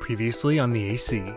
Previously on the AC.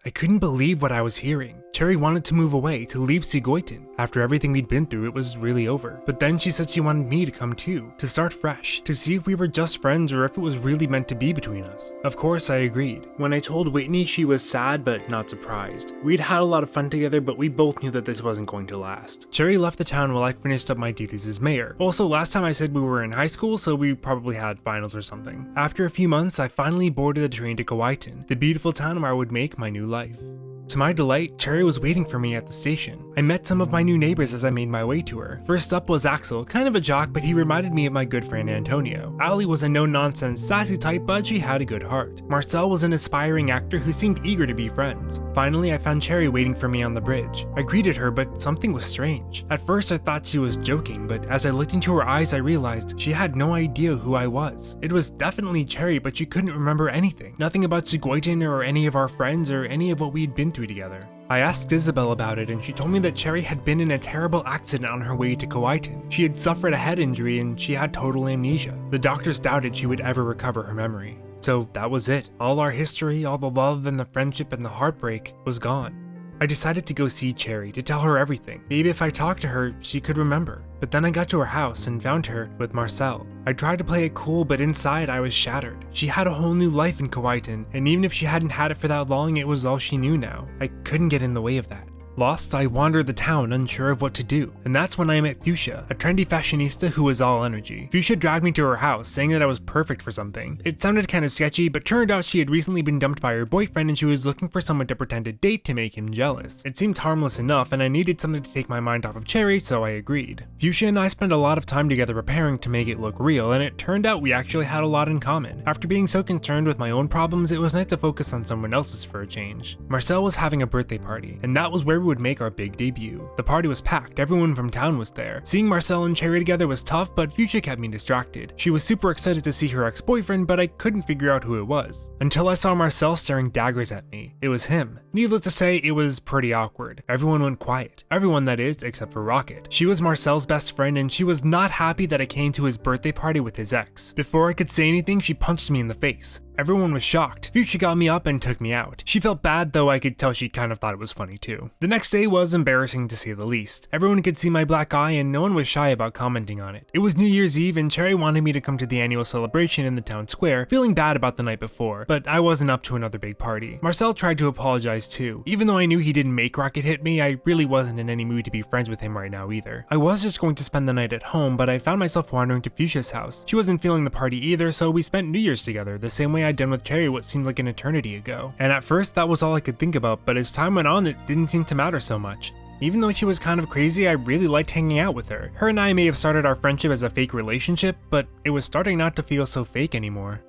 I couldn't believe what I was hearing. Cheri wanted to move away, to leave Storytime. After everything we'd been through, it was really over. But then she said she wanted me to come too, to start fresh, to see if we were just friends or if it was really meant to be between us. Of course, I agreed. When I told Whitney, she was sad but not surprised. We'd had a lot of fun together, but we both knew that this wasn't going to last. Cheri left the town while I finished up my duties as mayor. Also, last time I said we were in high school, so we probably had finals or something. After a few months, I finally boarded the train to Wont, the beautiful town where I would make my new life. To my delight, Cheri was waiting for me at the station. I met some of my new neighbors as I made my way to her. First up was Axel, kind of a jock, but he reminded me of my good friend Antonio. Ali was a no-nonsense, sassy type, but she had a good heart. Marcel was an aspiring actor who seemed eager to be friends. Finally, I found Cheri waiting for me on the bridge. I greeted her, but something was strange. At first, I thought she was joking, but as I looked into her eyes, I realized she had no idea who I was. It was definitely Cheri, but she couldn't remember anything. Nothing about Storytime or any of our friends or any of what we'd been through together. I asked Isabel about it and she told me that Cheri had been in a terrible accident on her way to Wont. She had suffered a head injury and she had total amnesia. The doctors doubted she would ever recover her memory. So that was it. All our history, all the love and the friendship and the heartbreak was gone. I decided to go see Cheri to tell her everything. Maybe if I talked to her, she could remember. But then I got to her house and found her with Marcel. I tried to play it cool, but inside I was shattered. She had a whole new life in Wont, and even if she hadn't had it for that long, it was all she knew now. I couldn't get in the way of that. Lost, I wandered the town, unsure of what to do, and that's when I met Fuchsia, a trendy fashionista who was all energy. Fuchsia dragged me to her house, saying that I was perfect for something. It sounded kind of sketchy, but turned out she had recently been dumped by her boyfriend and she was looking for someone to pretend to date to make him jealous. It seemed harmless enough, and I needed something to take my mind off of Cheri, so I agreed. Fuchsia and I spent a lot of time together preparing to make it look real, and it turned out we actually had a lot in common. After being so concerned with my own problems, it was nice to focus on someone else's for a change. Marcel was having a birthday party, and that was where we would make our big debut. The party was packed, everyone from town was there. Seeing Marcel and Cheri together was tough, but Fuchsia kept me distracted. She was super excited to see her ex-boyfriend, but I couldn't figure out who it was. Until I saw Marcel staring daggers at me. It was him. Needless to say, it was pretty awkward. Everyone went quiet. Everyone, that is, except for Rocket. She was Marcel's best friend, and she was not happy that I came to his birthday party with his ex. Before I could say anything, she punched me in the face. Everyone was shocked. Fuchsia got me up and took me out. She felt bad, though I could tell she kind of thought it was funny too. The next day was embarrassing to say the least. Everyone could see my black eye and no one was shy about commenting on it. It was New Year's Eve and Cheri wanted me to come to the annual celebration in the town square, feeling bad about the night before, but I wasn't up to another big party. Marcel tried to apologize too. Even though I knew he didn't make Rocket hit me, I really wasn't in any mood to be friends with him right now either. I was just going to spend the night at home, but I found myself wandering to Fuchsia's house. She wasn't feeling the party either, so we spent New Year's together, the same way I'd done with Cheri what seemed like an eternity ago. And at first that was all I could think about, but as time went on it didn't seem to matter so much. Even though she was kind of crazy, I really liked hanging out with her. Her and I may have started our friendship as a fake relationship, but it was starting not to feel so fake anymore.